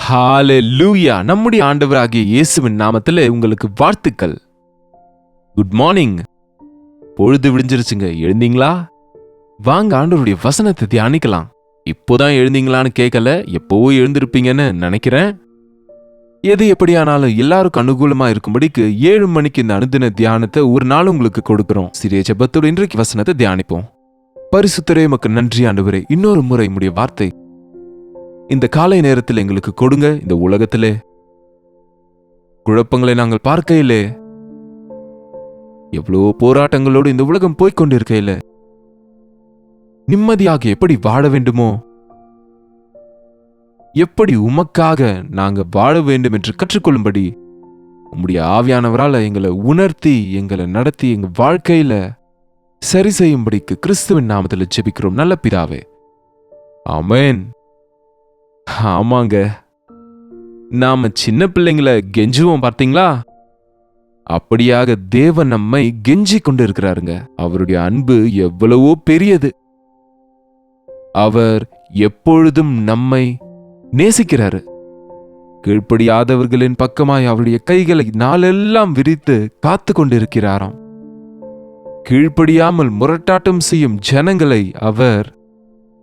ஹalleluya! நம்முடைய ஆண்டவராகிய இயேசுவின் நாமத்திலே உங்களுக்கு வாழ்த்துக்கள். Good morning. பொழுது விடிஞ்சிருச்சுங்க. எழுந்தீங்களா? வாங்க ஆண்டவருடைய வசனத்தை தியானிக்கலாம். இப்போதான் எழுந்தீங்களான்னு கேட்கல, எப்போவோ எழுந்திருப்பீங்கன்னு நினைக்கிறேன். எது எப்படியானாலும் எல்லாருக்கும் அனுகூலமா இருக்கும்படிக்கு 7 மணிக்கு இந்த அனுதின தியானத்தை ஒரு நாள் உங்களுக்கு கொடுக்கிறோம். சிறிய ஜெபத்தோடு இன்றைக்கு வசனத்தை தியானிப்போம். பரிசுத்தரே உமக்கு நன்றி ஆண்டவரே, இன்னொரு முறை உம்முடைய வார்த்தை இந்த காலை நேரத்தில் எங்களுக்கு கொடுங்க. இந்த உலகத்திலே குழப்பங்களை நாங்கள் பார்க்கையிலே, எவ்வளவோ போராட்டங்களோடு இந்த உலகம் போய்கொண்டிருக்கையில நிம்மதியாக எப்படி வாழ வேண்டுமோ, எப்படி உமக்காக நாங்க வாழ வேண்டும் என்று கற்றுக்கொள்ளும்படி உம்முடைய ஆவியானவரால் எங்களை உணர்த்தி, எங்களை நடத்தி, எங்க வாழ்க்கையில சரி செய்யும்படிக்கு கிறிஸ்துவின் நாமத்தில் ஜெபிக்கிறோம் நல்ல பிதாவே, ஆமென். ஆமாங்க, நாம சின்ன பிள்ளைங்களை கெஞ்சுவோம் பார்த்தீங்களா? அப்படியாக தேவன் நம்மை கெஞ்சி கொண்டு இருக்கிறாருங்க. அவருடைய அன்பு எவ்வளவோ பெரியது. அவர் எப்பொழுதும் நம்மை நேசிக்கிறாரு. கீழ்ப்படியாதவர்களின் பக்கமாய் அவருடைய கைகளை நாளெல்லாம் விரித்து காத்து கொண்டிருக்கிறாராம். கீழ்ப்படியாமல் முரட்டாட்டம் செய்யும் ஜனங்களை அவர்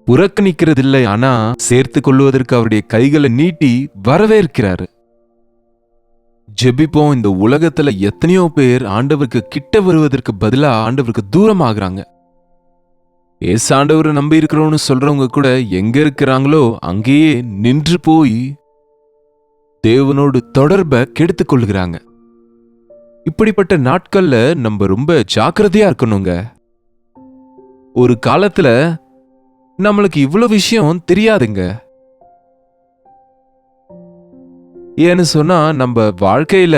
புறக்கணிக்கிறதில்லை, ஆனா சேர்த்து கொள்வதற்கு அவருடைய கைகளை நீட்டி வரவேற்கிறாரு. ஜெபிப்போம். இந்த உலகத்துல எத்தனையோ பேர் ஆண்டவருக்கு கிட்ட வருவதற்கு பதிலா ஆண்டவருக்கு தூரமாகறாங்க. ஏசு ஆண்டவரை நம்பி இருக்கிறோம்னு சொல்றவங்க கூட எங்க இருக்கிறாங்களோ அங்கேயே நின்று போய் தேவனோடு தொடர்பை கெடுத்துக் கொள்கிறாங்க. இப்படிப்பட்ட நாட்கள்ல நம்ம ரொம்ப ஜாக்கிரதையா இருக்கணுங்க. ஒரு காலத்துல நம்மளுக்கு இவ்வளவு விஷயம் தெரியாதுங்க. ஏன்னு சொன்னா நம்ம வாழ்க்கையில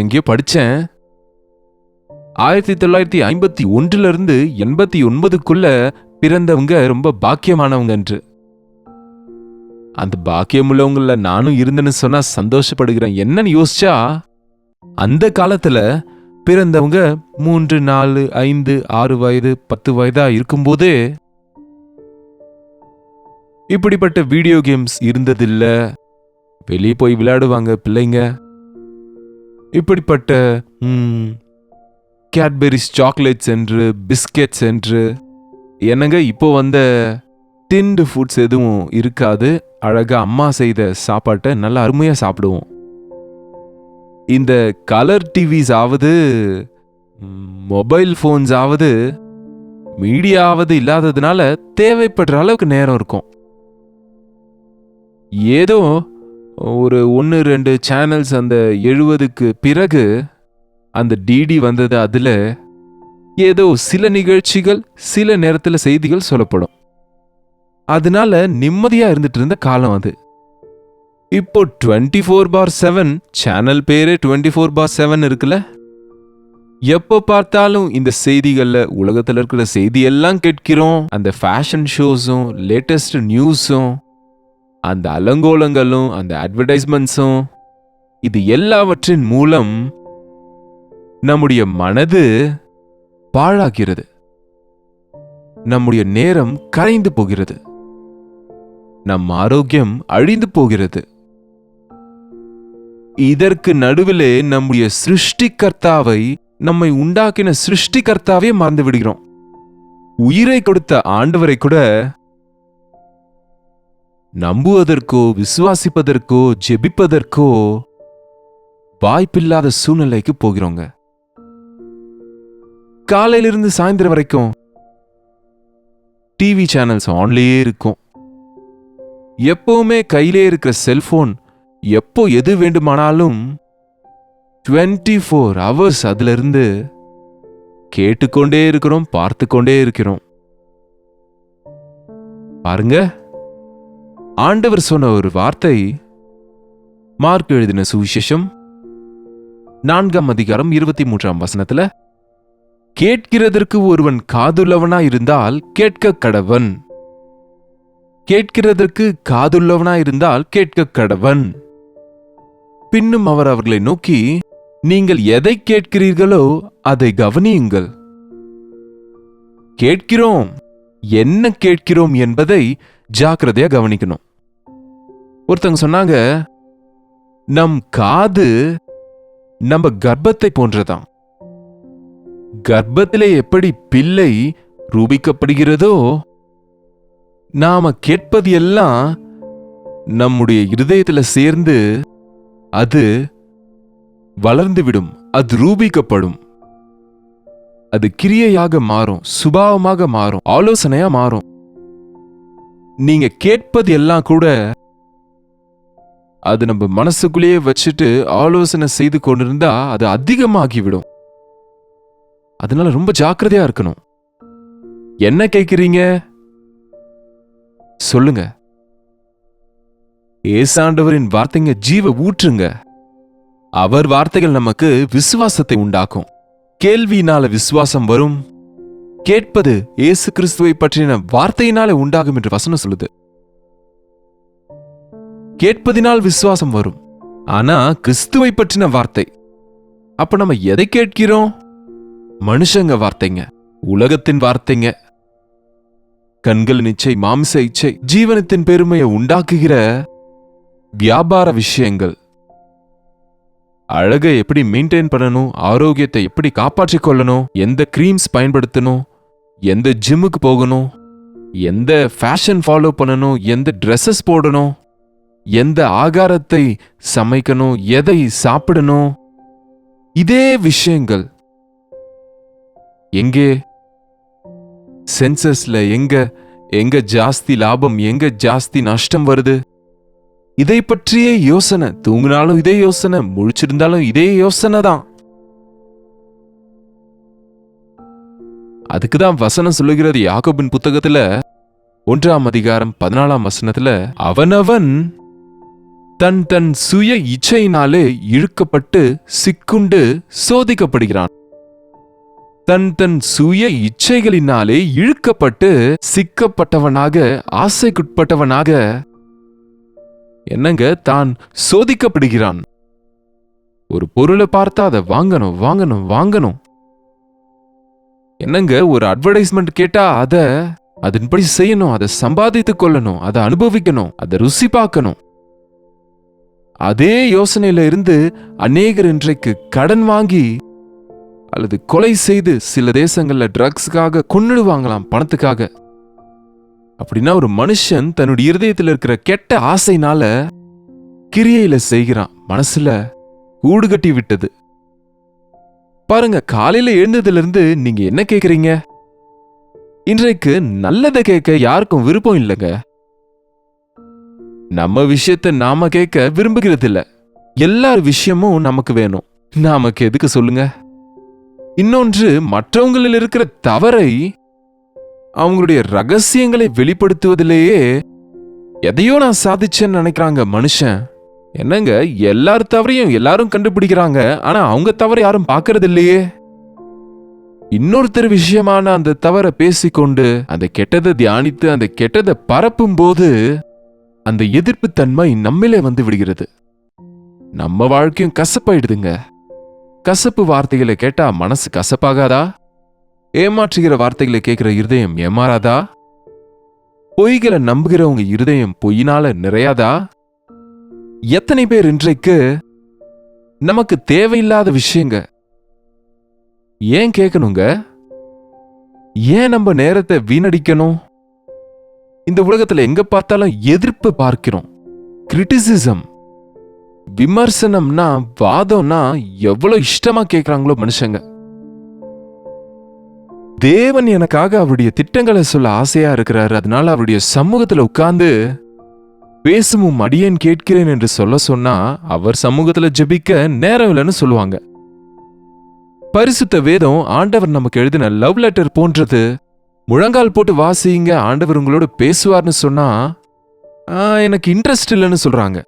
எங்கேயோ படிச்சேன், 1951 இருந்து 89க்குள்ள பிறந்தவங்க ரொம்ப பாக்கியமானவங்க என்று. அந்த பாக்கியம் உள்ளவங்கள நானும் இருந்தேன்னு சொன்னா சந்தோஷப்படுகிறேன். என்னன்னு யோசிச்சா, அந்த காலத்துல பிறந்தவங்க 3, 4, 5, 6 வயது 10 வயதா இருக்கும்போதே இப்படிப்பட்ட வீடியோ கேம்ஸ் இருந்ததில்ல. வெளியே போய் விளையாடுவாங்க பிள்ளைங்க. இப்படிப்பட்ட கேட்பெரிஸ் சாக்லேட்ஸ் என்று, பிஸ்கெட்ஸ் என்று, என்னங்க இப்போ வந்த டின்டு ஃபுட்ஸ் எதுவும் இருக்காது. அழகா அம்மா செய்த சாப்பாட்டை நல்லா அருமையா சாப்பிடுவோம். இந்த கலர் டிவிஸ் ஆவது, மொபைல் போன்ஸ் ஆவது, மீடியாவது இல்லாததுனால தேவைப்படுற அளவுக்கு நேரம் இருக்கும். ஏதோ ஒரு 1-2 சேனல்ஸ் அந்த 70க்கு பிறகு அந்த டிடி வந்தது. அதுல ஏதோ சில நிகழ்ச்சிகள், சில நேரத்தில் செய்திகள் சொல்லப்படும். அதனால நிம்மதியா இருந்துட்டு இருந்த காலம் அது. இப்போ 24/7 சேனல் பேரே 24/7 இருக்குல்ல. எப்போ பார்த்தாலும் இந்த செய்திகள்ல உலகத்துல இருக்கிற செய்தி எல்லாம் கேட்கிறோம். அந்த ஃபேஷன் ஷோஸும், லேட்டஸ்ட் நியூஸும், அந்த அலங்கோலங்களும், அந்த அட்வர்டைஸ்மெண்ட்ஸும், இது எல்லாவற்றின் மூலம் நம்முடைய மனது பாழாகிறது. நம்முடைய நேரம் கரைந்து போகிறது. நம் ஆரோக்கியம் அழிந்து போகிறது. இதற்கு நடுவிலே நம்முடைய சிருஷ்டிகர்த்தாவை, நம்மை உண்டாக்கின சிருஷ்டிகர்த்தாவே மறந்து விடுகிறோம். உயிரை கொடுத்த ஆண்டவரை கூட நம்புவதற்கோ, விசுவாசிப்பதற்கோ, ஜெபிப்பதற்கோ வாய்ப்பில்லாத சூழ்நிலைக்கு போகிறோங்க. காலையிலிருந்து சாயந்தரம் வரைக்கும் டிவி சேனல்ஸ் ஆன்லயே இருக்கும். எப்பவுமே கையிலே இருக்கிற செல்போன், எப்போ எது வேண்டுமானாலும் 24 hours அதுல இருந்து கேட்டுக்கொண்டே இருக்கிறோம், பார்த்து கொண்டே இருக்கிறோம். பாருங்க, ஆண்டவர் சொன்ன ஒரு வார்த்தை, மார்க் எழுதின சுவிசேஷம் 4ஆம் அதிகாரம் 23ஆம் வசனத்துல, கேட்கிறதற்கு ஒருவன் காதுள்ளவனா இருந்தால் கேட்க கடவன். கேட்கிறதற்கு காதுள்ளவனா இருந்தால் கேட்க கடவன். பின்னும் அவர் அவர்களை நோக்கி, நீங்கள் எதை கேட்கிறீர்களோ அதை கவனியுங்கள். கேட்கிறோம், என்ன கேட்கிறோம் என்பதை ஜாக்கிரதையா கவனிக்கணும். ஒருத்தவங்க சொன்னாங்க, நம் காது நம்ம கர்ப்பத்தை போன்றதாம். கர்ப்பத்திலே எப்படி பிள்ளை ரூபிக்கப்படுகிறதோ, நாம கேட்பது எல்லாம் நம்முடைய இருதயத்துல சேர்ந்து அது வளர்ந்துவிடும், அது ரூபிக்கப்படும், அது கிரியையாக மாறும், சுபாவமாக மாறும், ஆலோசனையா மாறும். நீங்க கேட்பது எல்லாம் கூட அது நம்ம மனசுக்குள்ளேயே வச்சுட்டு ஆலோசனை செய்து கொண்டிருந்தா அது அதிகமாகிவிடும். அதனால ரொம்ப ஜாக்கிரதையா இருக்கணும். என்ன கேட்கிறீங்க சொல்லுங்க. ஏசாண்டவரின் வார்த்தைங்க ஜீவ ஊற்றுங்க. அவர் வார்த்தைகள் நமக்கு விசுவாசத்தை உண்டாக்கும். கேள்வியினால விசுவாசம் வரும், கேட்பது இயேசு கிறிஸ்துவை பற்றின வார்த்தையினாலே உண்டாகும் என்று வசனம் சொல்லுது. கேட்பதினால் விசுவாசம் வரும், ஆனா கிறிஸ்துவை பற்றின வார்த்தை. அப்ப நம்ம எதை கேட்கிறோம்? மனுஷங்க வார்த்தைங்க, உலகத்தின் வார்த்தைங்க, கண்களின் இச்சை, மாம்ச இச்சை, ஜீவனத்தின் பெருமையை உண்டாக்குகிற வியாபார விஷயங்கள். அழகை எப்படி மெயின்டைன் பண்ணணும், ஆரோக்கியத்தை எப்படி காப்பாற்றிக் கொள்ளணும், எந்த கிரீம்ஸ் பயன்படுத்தணும், எந்த ஜிம்முக்கு போகணும், எந்த ஃபேஷன் ஃபாலோ பண்ணணும், எந்த ட்ரெஸ்ஸஸ் போடணும், எந்த ஆகாரத்தை சமைக்கணும், எதை சாப்பிடணும், இதே விஷயங்கள் எங்கே? சென்சஸ்ல எங்க ஜாஸ்தி லாபம், எங்க ஜாஸ்தி நஷ்டம் வருது, இதை பற்றியே யோசனை. தூங்கினாலும் இதே யோசனை, முழிச்சிருந்தாலும் இதே யோசனை தான். அதுக்குதான் வசனம் சொல்லுகிறது யாக்கோபின் புத்தகத்துல 1ஆம் அதிகாரம் 14ஆம் வசனத்துல, அவனவன் தன் தன் சுய இச்சையினாலே இழுக்கப்பட்டு சிக்குண்டு சோதிக்கப்படுகிறான். தன் தன் சுய இச்சைகளினாலே இழுக்கப்பட்டு சிக்கப்பட்டவனாக, ஆசைக்குட்பட்டவனாக என்னங்க தான் சோதிக்கப்படுகிறான். ஒரு பொருளை பார்த்தா அதை வாங்கணும் வாங்கணும் வாங்கணும். என்னங்க ஒரு அட்வர்டைஸ்மெண்ட் கேட்டா அதன்படி செய்யணும், அதை சம்பாதித்துக் கொள்ளணும், அதை அனுபவிக்கணும், அதை ருசி பார்க்கணும். அதே யோசனையில இருந்து அநேகர் இன்றைக்கு கடன் வாங்கி அல்லது கொலை செய்து சில தேசங்கள்ல ட்ரக்ஸுக்காக கொன்னுடுவாங்களாம், பணத்துக்காக. அப்படின்னா ஒரு மனுஷன் தன்னுடைய இருதயத்தில் இருக்கிற கெட்ட ஆசைனால கிரியையில செய்கிறான், மனசுல கூடு கட்டி விட்டது. பாருங்க, காலையில எழுந்ததுல இருந்து நீங்க என்ன கேக்குறீங்க? இன்றைக்கு நல்லதை கேட்க யாருக்கும் விருப்பம் இல்லைங்க. நம்ம விஷயத்தை நாம கேட்க விரும்புகிறது இல்ல. எல்லார் விஷயமும் நமக்கு வேணும். நமக்கு எதுக்கு சொல்லுங்க? இன்னொன்று, மற்றவங்களில் இருக்கிற தவறை, அவங்களுடைய ரகசியங்களை வெளிப்படுத்துவதிலேயே எதையோ நான் சாதிச்சேன்னு நினைக்கிறாங்க மனுஷன். என்னங்க, எல்லார் தவறையும் எல்லாரும் கண்டுபிடிக்கிறாங்க, ஆனா அவங்க தவறை யாரும் பார்க்கறது இல்லையே. இன்னொருத்தர் விஷயமான அந்த தவறை பேசிக்கொண்டு அந்த கெட்டதை தியானித்து அந்த கெட்டதை பரப்பும் போது அந்த எதிர்ப்பு தன்மை நம்மிலே வந்து விடுகிறது. நம்ம வாழ்க்கையும் கசப்பாயிடுதுங்க. கசப்பு வார்த்தைகளை கேட்டா மனசு கசப்பாகாதா? ஏமாற்றுகிற வார்த்தைகளை கேட்கிற இருதயம் ஏமாறாதா? பொய்களை நம்புகிறவங்க இருதயம் பொய்யினால நிறையாதா? எத்தனை பேர் இன்றைக்கு நமக்கு தேவையில்லாத விஷயங்க ஏன் கேட்கணுங்க? ஏன் நம்ம நேரத்தை வீணடிக்கணும்? இந்த உலகத்துல எங்க பார்த்தாலும் எதிர்ப்பு பார்க்கிறோம். கிரிட்டிசிசம், விமர்சனம்னா, வாதம்னா எவ்வளவு இஷ்டமா கேட்கிறாங்களோ மனுஷங்க. தேவன் எனக்காக அவருடைய திட்டங்களை சொல்ல ஆசையா இருக்கிறாரு, அதனால அவருடைய சமூகத்துல உட்கார்ந்து பேசும் அடியேன் கேட்கிறேன் என்று சொல்ல சொன்னா அவர் சமூகத்துல ஜெபிக்க நேரம் இல்லைன்னு சொல்லுவாங்க. பரிசுத்த வேதம் ஆண்டவர் நமக்கு எழுதின லவ் லெட்டர் போன்றது. முழங்கால் போட்டு வாசிங்க, ஆண்டவர் உங்களோட பேசுவார்னு சொன்னா எனக்கு இன்ட்ரெஸ்ட் இல்லைன்னு சொல்றாங்க.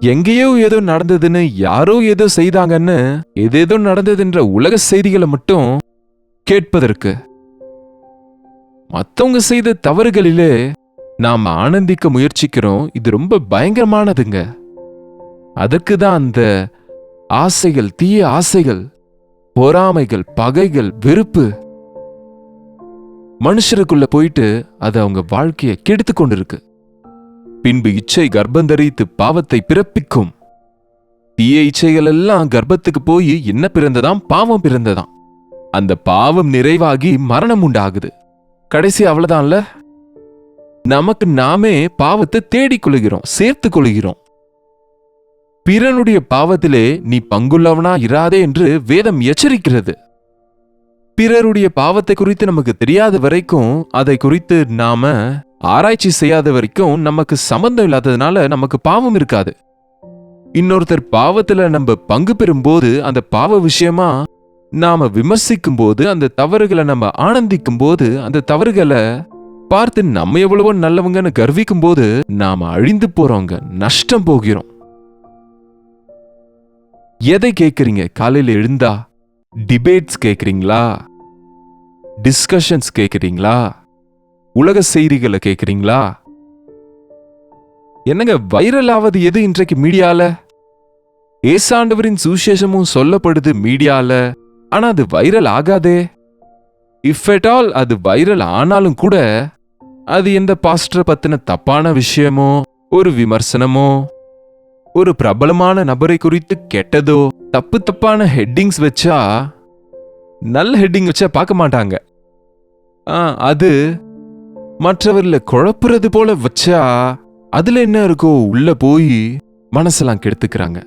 எங்கேயோ ஏதோ நடந்ததுன்னு, யாரோ ஏதோ செய்தாங்கன்னு, ஏதேதோ நடந்ததுன்ற உலக செய்திகளை மட்டும் கேட்பதற்கு, மத்தவங்க செய்த தவறுகளிலே நாம் ஆனந்திக்க முயற்சிக்கிறோம். இது ரொம்ப பயங்கரமானதுங்க. அதற்குதான் அந்த ஆசைகள், தீய ஆசைகள், பொறாமைகள், பகைகள், வெறுப்பு மனுஷருக்குள்ள போயிட்டு அது அவங்க வாழ்க்கையை கெடுத்து கொண்டிருக்கு. பின்பு இச்சை கர்ப்பந்தரித்து பாவத்தை பிறப்பிக்கும். தீய இச்சைகள் எல்லாம் கர்ப்பத்துக்கு போய் என்ன பிறந்ததாம்? பாவம் பிறந்ததாம். அந்த பாவம் நிறைவாகி மரணம் உண்டாகுது. கடைசி அவ்வளவுதான்ல. நமக்கு நாமே பாவத்தை தேடிக் கொள்கிறோம், சேர்த்துக் கொள்கிறோம். பிறனுடைய பாவத்திலே நீ பங்குள்ளவனா இராதே என்று வேதம் எச்சரிக்கிறது. பிறருடைய பாவத்தை குறித்து நமக்கு தெரியாத வரைக்கும், அதை குறித்து நாம ஆராய்ச்சி செய்யாத வரைக்கும் நமக்கு சம்பந்தம் இல்லாததுனால நமக்கு பாவம் இருக்காது. இன்னொருத்தர் பாவத்துல நம்ம பங்கு பெறும்போது, அந்த பாவ விஷயமா நாம விமர்சிக்கும் போது, அந்த தவறுகளை நம்ம ஆனந்திக்கும் போது, அந்த தவறுகளை பார்த்து நம்ம எவ்வளவோ நல்லவங்கன்னு கர்விக்கும் போது நாம அழிந்து போறோங்க, நஷ்டம் போகிறோம். எதை கேட்கறீங்க? காலையில எழுந்தா டிபேட்ஸ் கேட்கறீங்களா? டிஸ்கஷன்ஸ் கேட்கறீங்களா? உலக செய்திகளை கேட்கறீங்களா? என்னங்க வைரல் ஆவது எது இன்றைக்கு மீடியால? ஏசாண்டவரின் சுவிசேஷமும் சொல்லப்படுது மீடியால. ஆனா அது viral Aagathey. If Ed all அது வைரல் ஆனாலும் கூட அது எந்த பாஸ்டரை பத்தின தப்பான விஷயமோ, ஒரு விமர்சனமோ, ஒரு பிரபலமான நபரை குறித்து கெட்டதோ, தப்பான ஹெட்டிங்ஸ் வச்சா, நல்ல ஹெட்டிங் வச்சா பார்க்க மாட்டாங்க. அது மற்றவர்ல குழப்புறது போல வச்சா அதுல என்ன இருக்கோ உள்ள போய் மனசெல்லாம் கெடுத்துக்கிறாங்க.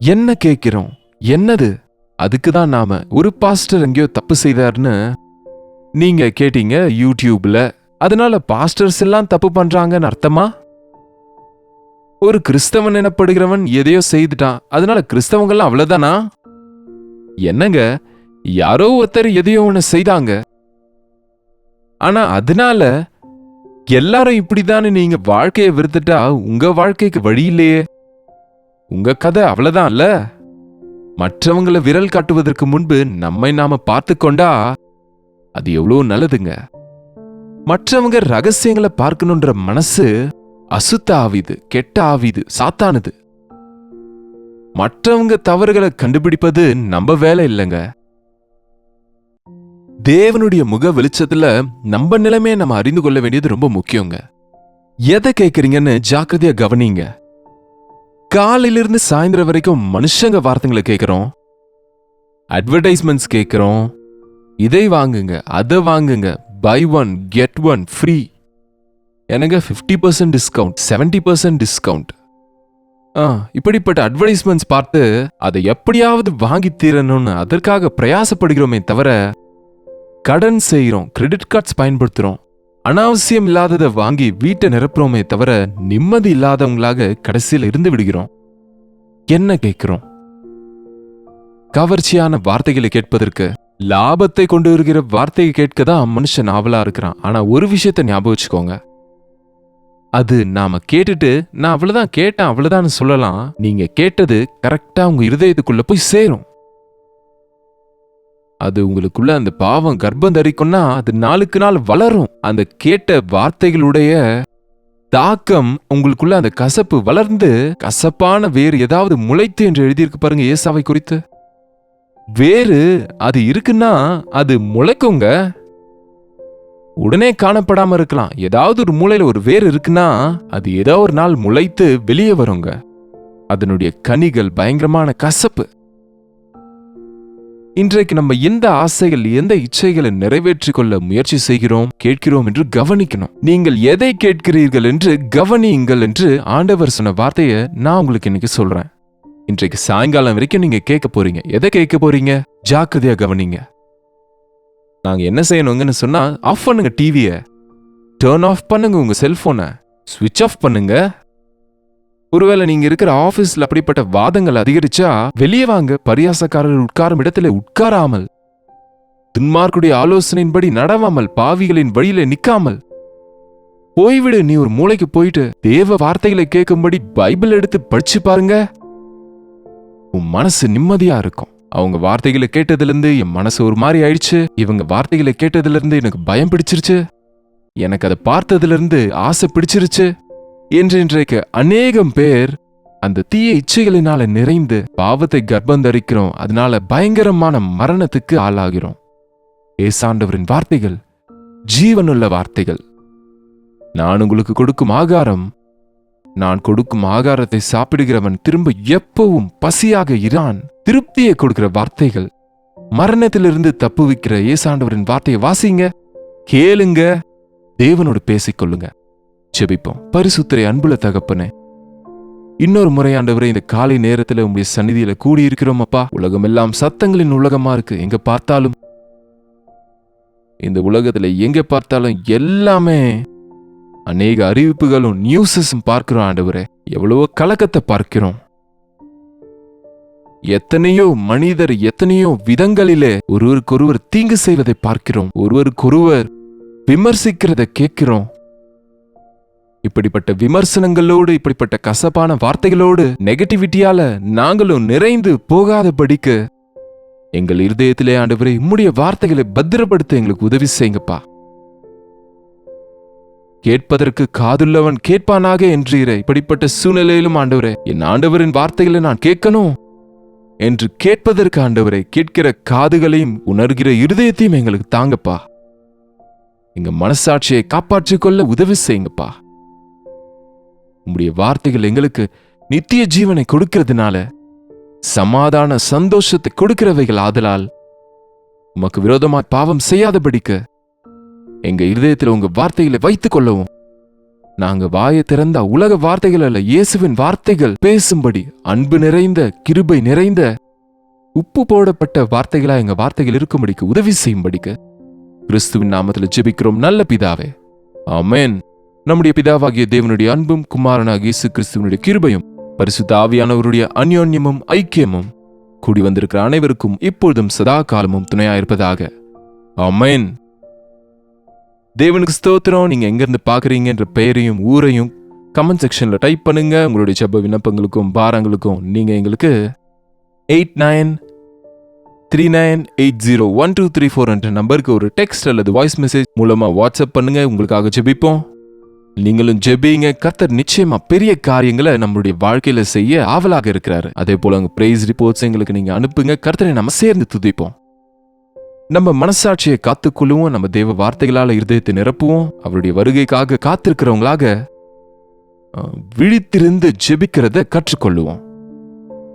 என்ன கேட்கிறோம்? என்னது? அதுக்குதான் நாம ஒரு பாஸ்டர் எங்கேயோ தப்பு செய்தார்னு நீங்க கேட்டீங்க யூடியூப்ல. அதனால பாஸ்டர்ஸ் எல்லாம் தப்பு பண்றாங்கன்னு அர்த்தமா? ஒரு கிறிஸ்தவன் எனப்படுகிறவன் எதையோ செய்துட்டான், அதனால கிறிஸ்தவங்கள்லாம் அவ்வளவுதானா? என்னங்க, யாரோ ஒருத்தர் எதையோ ஒண்ணு செய்தாங்க, ஆனா அதனால எல்லாரும் இப்படிதான்னு நீங்க வாழ்க்கையை வெறுத்துட்டா உங்க வாழ்க்கைக்கு வழி இல்லையே. உங்க கதை அவ்வளவுதான்ல. மற்றவங்களை விரல் காட்டுவதற்கு முன்பு நம்மை நாம பார்த்து கொண்டா அது எவ்வளவு நல்லதுங்க. மற்றவங்க ரகசியங்களை பார்க்கணுன்ற மனசு அசுத்த ஆவிது, கெட்ட ஆவிது, சாத்தானது. மற்றவங்க தவறுகளை கண்டுபிடிப்பது நம்ம வேலை இல்லைங்க. தேவனுடைய முக வெளிச்சத்துல நம்ம நிலைமையை நம்ம அறிந்து கொள்ள வேண்டியது ரொம்ப முக்கியங்க. எதை கேட்கறீங்கன்னு ஜாக்கிரதையா கவனிங்க. காலையிலிருந்து சாயந்தரம் வரைக்கும் மனுஷங்க வார்த்தைகளை கேட்கிறோம், அட்வர்டைஸ்மெண்ட்ஸ் கேட்கிறோம். இதை வாங்குங்க, அதை வாங்குங்க, buy one get one free, எனக்கு 50% டிஸ்கவுண்ட், 70% டிஸ்கவுண்ட். இப்படிப்பட்ட அட்வர்டைஸ்மெண்ட்ஸ் பார்த்து அதை எப்படியாவது வாங்கி தீரணும்னு அதற்காக பிரயாசப்படுகிறோமே தவிர, கடன் செய்கிறோம், கிரெடிட் கார்ட்ஸ் பயன்படுத்துறோம், அனாவசியம் இல்லாததை வாங்கி வீட்டை நிரப்புறோமே தவிர நிம்மதி இல்லாதவங்களாக கடைசியில் இருந்து விடுகிறோம். என்ன கேட்கிறோம்? கவர்ச்சியான வார்த்தைகளை கேட்பதற்கு, லாபத்தை கொண்டு வருகிற வார்த்தையை கேட்கதான் மனுஷன் ஆவலா இருக்கிறான். ஆனா ஒரு விஷயத்தை ஞாபகம் வச்சுக்கோங்க, அது நாம கேட்டுட்டு நான் அவ்வளவுதான் கேட்டேன் அவ்வளவுதான் சொல்லலாம். நீங்க கேட்டது கரெக்டா உங்க இருதயத்துக்குள்ள போய் சேரும். அது உங்களுக்குள்ள அந்த பாவம் கர்ப்பம் தரிக்கும்னா அது நாளுக்கு நாள் வளரும். அந்த கேட்ட வார்த்தைகளுடைய தாக்கம் உங்களுக்குள்ள அந்த கசப்பு வளர்ந்து கசப்பான வேறு ஏதாவது முளைத்து என்று எழுதியிருக்கு பாருங்க ஏசாவை குறித்து. வேறு அது இருக்குன்னா அது முளைக்குங்க. உடனே காணப்படாம இருக்கலாம். ஏதாவது ஒரு மூலையில ஒரு வேர் இருக்குன்னா அது ஏதோ ஒரு நாள் முளைத்து வெளியே வருங்க. அதனுடைய கனிகள் பயங்கரமான கசப்பு. இன்றைக்கு நம்ம எந்த ஆசைகள், எந்த இச்சைகளை நிறைவேற்றிக் கொள்ள முயற்சி செய்கிறோம், கேட்கிறோம் என்று கவனிக்கணும். நீங்கள் எதை கேட்கிறீர்கள் என்று கவனியுங்கள் என்று ஆண்டவர் சொன்ன வார்த்தையை நான் உங்களுக்கு இன்னைக்கு சொல்றேன். இன்றைக்கு சாயங்காலம் வரைக்கும் நீங்க கேட்க போறீங்க. எதை கேட்க போறீங்க? ஜாக்கிரதையா கவனிங்க. நாங்க என்ன செய்யணுங்கன்னு சொன்னா, ஆஃப் பண்ணுங்க டிவியை, டர்ன் ஆஃப் பண்ணுங்க உங்க செல்போனை, ஸ்விட்ச் ஆஃப் பண்ணுங்க. ஒருவேளை நீங்க இருக்கிற ஆபீஸ்ல அப்படிப்பட்ட வாதங்கள் அதிகரிச்சா வெளியே வாங்க. பரியாசக்காரர் உட்காரும் இடத்துல உட்காராமல், துன்மார்க்குடைய ஆலோசனையின்படி நடவாமல், பாவிகளின் வழியில நிக்காமல் போய்விடு. நீ ஒரு மூளைக்கு போயிட்டு தேவ வார்த்தைகளை கேட்கும்படி பைபிள் எடுத்து படிச்சு பாருங்க. உன் மனசு நிம்மதியா இருக்கும். அவங்க வார்த்தைகளை கேட்டதுல இருந்து என் மனசு ஒரு மாதிரி ஆயிடுச்சு, இவங்க வார்த்தைகளை கேட்டதுல இருந்து எனக்கு பயம் பிடிச்சிருச்சு, எனக்கு அதை பார்த்ததுல இருந்து ஆசை பிடிச்சிருச்சு என்று இன்றைக்கு அநேகம் பேர் அந்த தீய இச்சைகளினால நிறைந்து பாவத்தை கர்ப்பம் தரிக்கிறோம். அதனால பயங்கரமான மரணத்துக்கு ஆளாகிறோம். ஏசாண்டவரின் வார்த்தைகள் ஜீவனுள்ள வார்த்தைகள். நான் உங்களுக்கு கொடுக்கும் ஆகாரம், நான் கொடுக்கும் ஆகாரத்தை சாப்பிடுகிறவன் திரும்ப எப்பவும் பசியாக இரான். திருப்தியை கொடுக்கிற வார்த்தைகள், மரணத்திலிருந்து தப்புவிக்கிற ஏசாண்டவரின் வார்த்தையை வாசிங்க, கேளுங்க, தேவனோடு பேசிக்கொள்ளுங்க. ஜெபிப்போம். பரிசுத்தரை அன்புள்ள தகப்பனே, இன்னொரு முறை ஆண்டவரே இந்த காலை நேரத்துல உங்களுடைய சந்நிதியில கூடியிருக்கிறோம் அப்பா. உலகம் எல்லாம் சத்தங்களின் உலகமா இருக்கு. எங்க பார்த்தாலும், இந்த உலகத்துல எங்க பார்த்தாலும் எல்லாமே அநேக அறிவிப்புகளும் நியூஸஸும் பார்க்கிறோம் ஆண்டவரே. எவ்வளவோ கலக்கத்தை பார்க்கிறோம். எத்தனையோ மனிதர் எத்தனையோ விதங்களிலே ஒருவருக்கொருவர் தீங்கு செய்வதை பார்க்கிறோம். ஒருவருக்கொருவர் விமர்சிக்கிறத கேட்கிறோம். இப்படிப்பட்ட விமர்சனங்களோடு, இப்படிப்பட்ட கசப்பான வார்த்தைகளோடு, நெகட்டிவிட்டியால நாங்களும் நிறைந்து போகாதபடிக்கு எங்கள் இருதயத்திலே ஆண்டவரே உம்முடைய வார்த்தைகளை பத்திரப்படுத்த எங்களுக்கு உதவி செய்யுங்கப்பா. கேட்பதற்கு காதுள்ளவன் கேட்பானாக என்றீரே. இப்படிப்பட்ட சூழ்நிலையிலும் ஆண்டவரே, என் ஆண்டவரின் வார்த்தைகளை நான் கேட்கணும் என்று கேட்பதற்கு ஆண்டவரே, கேட்கிற காதுகளையும் உணர்கிற இருதயத்தையும் எங்களுக்கு தாங்கப்பா. எங்க மனசாட்சியை காப்பாற்றிக் கொள்ள உதவி செய்யுங்கப்பா. உம்முடைய வார்த்தைகள் எங்களுக்கு நித்திய ஜீவனை கொடுக்கிறதுனால, சமாதான சந்தோஷத்தை கொடுக்கிறவைகள் ஆதலால், உமக்கு விரோதமாய் பாவம் செய்யாதபடிக்கு எங்க இருதயத்தில் உங்க வார்த்தைகளை வைத்துக் கொள்ளவும், நாங்க வாயை திறந்தா உலக வார்த்தைகள் அல்ல, இயேசுவின் வார்த்தைகள் பேசும்படி, அன்பு நிறைந்த, கிருபை நிறைந்த, உப்பு போடப்பட்ட வார்த்தைகளா எங்க வார்த்தைகள் இருக்கும்படிக்கு உதவி செய்யும்படிக்கு கிறிஸ்துவின் நாமத்தில் ஜெபிக்கிறோம் நல்ல பிதாவே, ஆமென். நம்முடைய பிதாவாகிய தேவனுடைய அன்பும், குமாரனாகிய இயேசு கிறிஸ்துவனுடைய கிருபையும், பரிசுத்த ஆவியானவருடைய அந்யோன்யமும் ஐக்கியமும் கூடி வந்திருக்கிற அனைவருக்கும் இப்பொழுதும் சதா காலமும் துணையாயிருப்பதாக, ஆமென். தேவனுக்கு ஸ்தோத்திரம். நீங்க எங்க இருந்து பாக்குறீங்க என்ற பெயரையும் ஊரையும் கமெண்ட் செக்ஷன்ல டைப் பண்ணுங்க. உங்களுடைய ஜெப விண்ணப்பங்களுக்கும் பாரங்களுக்கும் நீங்க எங்களுக்கு 8939801234 என்ற நம்பருக்கு ஒரு டெக்ஸ்ட் அல்லது வாய்ஸ் மெசேஜ் மூலமா வாட்ஸ்அப் பண்ணுங்க. உங்களுக்காக ஜெபிப்போம். நீங்களும் ஜெபிங்க. கர்த்தர் நிச்சயமா பெரிய காரியங்களை நம்மளுடைய வாழ்க்கையில செய்ய ஆவலாக இருக்கிறாரு. அதே போல உங்க பிரைஸ் ரிப்போர்ட்ஸ் எங்களுக்கு நீங்க அனுப்புங்க. கர்த்தரை நம்ம சேர்ந்து துதிப்போம். நம்ம மனசாட்சியை காத்துக்கொள்ளுவோம். நம்ம தேவ வார்த்தைகளால இருதயத்தை நிரப்புவோம். அவருடைய வருகைக்காக காத்திருக்கிறவங்களாக விழித்திருந்து ஜெபிக்கிறத கற்றுக்கொள்ளுவோம்.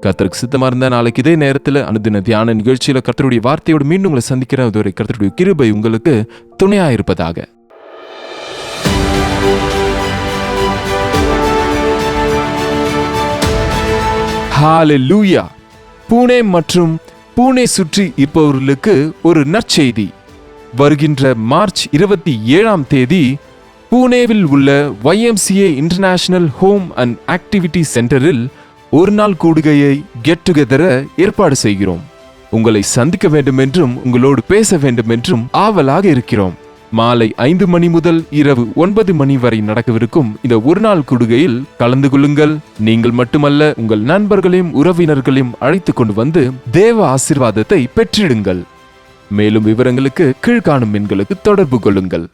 கர்த்தருக்கு சித்தமா இருந்தா நாளைக்கு இதே நேரத்தில் அனுதின தியான நிகழ்ச்சியில கர்த்தருடைய வார்த்தையோடு மீண்டும் உங்களை சந்திக்கிற அதுவரை கர்த்தருடைய கிருபை உங்களுக்கு துணையாயிருப்பதாக. ஹalleluya. புனே மற்றும் புனே சுற்றி இருப்பவர்களுக்கு ஒரு நற்செய்தி. வருகின்ற மார்ச் 27ஆம் தேதி புனேவில் உள்ள YMCA international home and activity சென்டரில் ஒரு நாள் கூடுகையை கெட் டுகெதரை ஏற்பாடு செய்கிறோம். உங்களை சந்திக்க வேண்டும் என்றும் உங்களோடு பேச வேண்டும் என்றும் ஆவலாக இருக்கிறோம். மாலை 5 மணி முதல் இரவு 9 மணி வரை நடக்கவிருக்கும் இந்த ஒரு நாள் கூடுகையில் கலந்து கொள்ளுங்கள். நீங்கள் மட்டுமல்ல, உங்கள் நண்பர்களையும் உறவினர்களையும் அழைத்து கொண்டு வந்து தேவ ஆசீர்வாதத்தை பெற்றிடுங்கள். மேலும் விவரங்களுக்கு கீழ்காணும் எண்களுக்கு தொடர்பு கொள்ளுங்கள்.